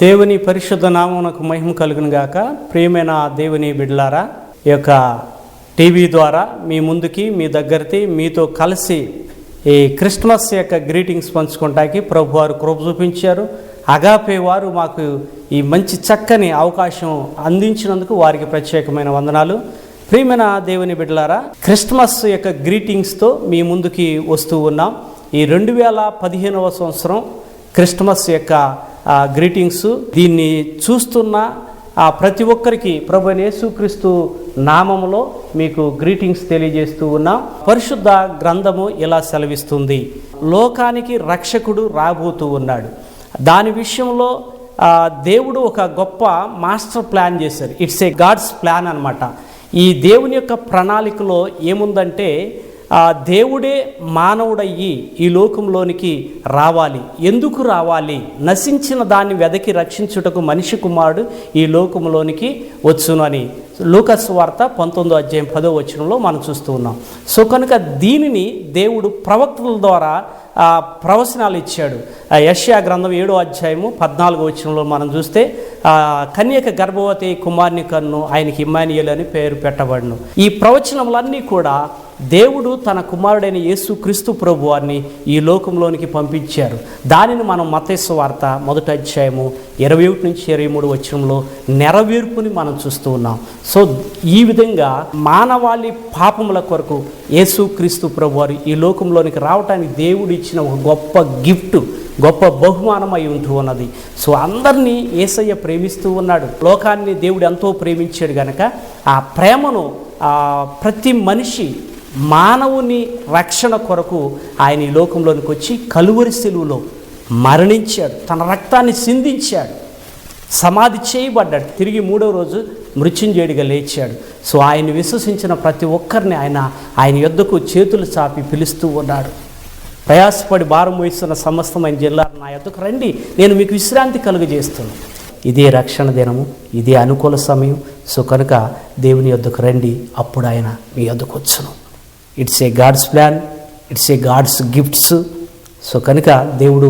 దేవుని పరిశుద్ధ నామమునకు మహిమ కలుగును గాక. ప్రియమైన దేవుని బిడ్డలారా, ఈ యొక్క టీవీ ద్వారా మీ ముందుకి, మీ దగ్గరికి, మీతో కలిసి ఈ క్రిస్మస్ యొక్క గ్రీటింగ్స్ పంచుకోవడానికి ప్రభు వారు కృప చూపించారు. అగాపే వారు మాకు ఈ మంచి చక్కని అవకాశం అందించినందుకు వారికి ప్రత్యేకమైన వందనాలు. ప్రియమైన దేవుని బిడ్డలారా, క్రిస్మస్ యొక్క గ్రీటింగ్స్తో మీ ముందుకి వస్తూ ఉన్నాం. ఈ 2015వ సంవత్సరం క్రిస్మస్ యొక్క గ్రీటింగ్స్. దీన్ని చూస్తున్న ప్రతి ఒక్కరికి ప్రభు యేసుక్రీస్తు నామములో మీకు గ్రీటింగ్స్ తెలియజేస్తూ ఉన్నాం. పరిశుద్ధ గ్రంథము ఇలా సెలవిస్తుంది: లోకానికి రక్షకుడు రాబోతూ ఉన్నాడు. దాని విషయంలో దేవుడు ఒక గొప్ప మాస్టర్ ప్లాన్ చేశారు. ఇట్స్ ఏ గాడ్స్ ప్లాన్ అన్నమాట. ఈ దేవుని యొక్క ప్రణాళికలో ఏముందంటే, దేవుడే మానవుడయ్యి ఈ లోకంలోనికి రావాలి. ఎందుకు రావాలి? నశించిన దాన్ని వెదకి రక్షించుటకు మనిషి కుమారుడు ఈ లోకంలోనికి వచ్చును అని లూకాసు వార్త 19వ అధ్యాయం 10వ వచనంలో మనం చూస్తూ ఉన్నాం. సో కనుక దీనిని దేవుడు ప్రవక్తల ద్వారా ప్రవచనాలు ఇచ్చాడు. యెషయా గ్రంథం 7వ అధ్యాయము 14వ వచనంలో మనం చూస్తే, కన్యక గర్భవతి కుమారుని కన్ను, ఆయనకి ఇమ్మానుయేలు అని పేరు పెట్టబడును. ఈ ప్రవచనములన్నీ కూడా దేవుడు తన కుమారుడైన యేసుక్రీస్తు ప్రభు వారిని ఈ లోకంలోనికి పంపించారు. దానిని మనం మత్తయి వార్త 1వ అధ్యాయము 21 నుంచి 23 వచనంలో నెరవేర్పుని మనం చూస్తూ ఉన్నాం. సో ఈ విధంగా మానవాళి పాపముల కొరకు యేసుక్రీస్తు ప్రభు వారు ఈ లోకంలోనికి రావటానికి దేవుడు ఇచ్చిన ఒక గొప్ప గిఫ్ట్, గొప్ప బహుమానం అయి ఉంటూ ఉన్నది. సో అందరినీ యేసయ్య ప్రేమిస్తూ ఉన్నాడు. లోకాన్ని దేవుడు ఎంతో ప్రేమించాడు కనుక ఆ ప్రేమను ప్రతి మనిషి మానవుని రక్షణ కొరకు ఆయన ఈ లోకంలోనికి వచ్చి కలువరి శిలువలో మరణించాడు. తన రక్తాన్ని సిందించాడు, సమాధి చేయబడ్డాడు, తిరిగి 3వ రోజు మృత్యుంజయుడిగా లేచాడు. సో ఆయన విశ్వసించిన ప్రతి ఒక్కరిని ఆయన యొద్దకు చేతులు చాపి పిలుస్తూ ఉన్నాడు. ప్రయాసపడి భారం వహిస్తున్న సమస్తమైన జిల్లాలు నా యొద్దకు రండి, నేను మీకు విశ్రాంతి కలుగజేస్తున్నాను. ఇదే రక్షణ దినము, ఇదే అనుకూల సమయం. సో కనుక దేవుని యొద్దకు రండి, అప్పుడు ఆయన మీ యొద్దకు వచ్చును. It's a God's plan, it's a God's gifts. So కనుక దేవుడు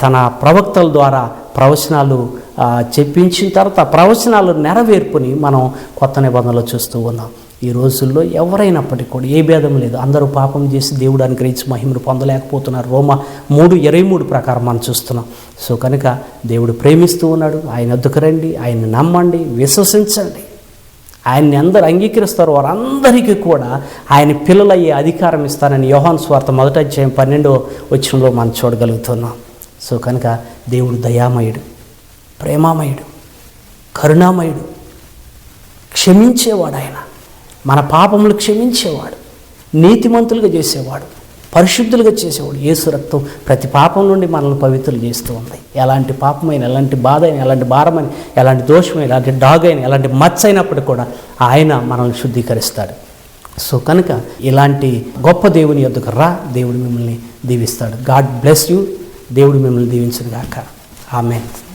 తన ప్రవక్తల ద్వారా ప్రవచనాలు చెప్పించిన తర్వాత ప్రవచనాలు నెరవేర్పుని మనం కొత్త నిబంధనలో చూస్తూ ఉన్నాం. ఈ రోజుల్లో ఎవరైనప్పటికీ కూడా ఏ భేదం లేదు. అందరూ పాపం చేసి దేవుడు అనుగ్రహించి మహిమను పొందలేకపోతున్నారు. రోమా 3:23 ప్రకారం మనం చూస్తున్నాం. సో కనుక దేవుడు ప్రేమిస్తూ ఉన్నాడు. ఆయన వద్దకు రండి, ఆయన్ని నమ్మండి, విశ్వసించండి. ఆయన్ని అందరూ అంగీకరిస్తారు, వారందరికీ కూడా ఆయన పిల్లలయ్యే అధికారం ఇస్తానని యోహాను సువార్త 1వ అధ్యాయం 12వ వచనంలో మనం చూడగలుగుతున్నాం. సో కనుక దేవుడు దయామయుడు, ప్రేమామయుడు, కరుణామయుడు, క్షమించేవాడు. ఆయన మన పాపములు క్షమించేవాడు, నీతిమంతులుగా చేసేవాడు, పరిశుద్ధులుగా చేసేవాడు. యేసు రక్తం ప్రతి పాపం నుండి మనల్ని పవిత్రులు చేస్తూ ఉంది. ఎలాంటి పాపమైన, ఎలాంటి బాధ అయినా, ఎలాంటి భారమైన, ఎలాంటి దోషమైన, ఎలాంటి డాగైన, ఎలాంటి మచ్చ అయినప్పటికీ కూడా ఆయన మనల్ని శుద్ధీకరిస్తాడు. సో కనుక ఇలాంటి గొప్ప దేవుని యొద్దకు రా, దేవుడు మిమ్మల్ని దీవిస్తాడు. God bless you. దేవుడు మిమ్మల్ని దీవించును గాక. ఆమేన్.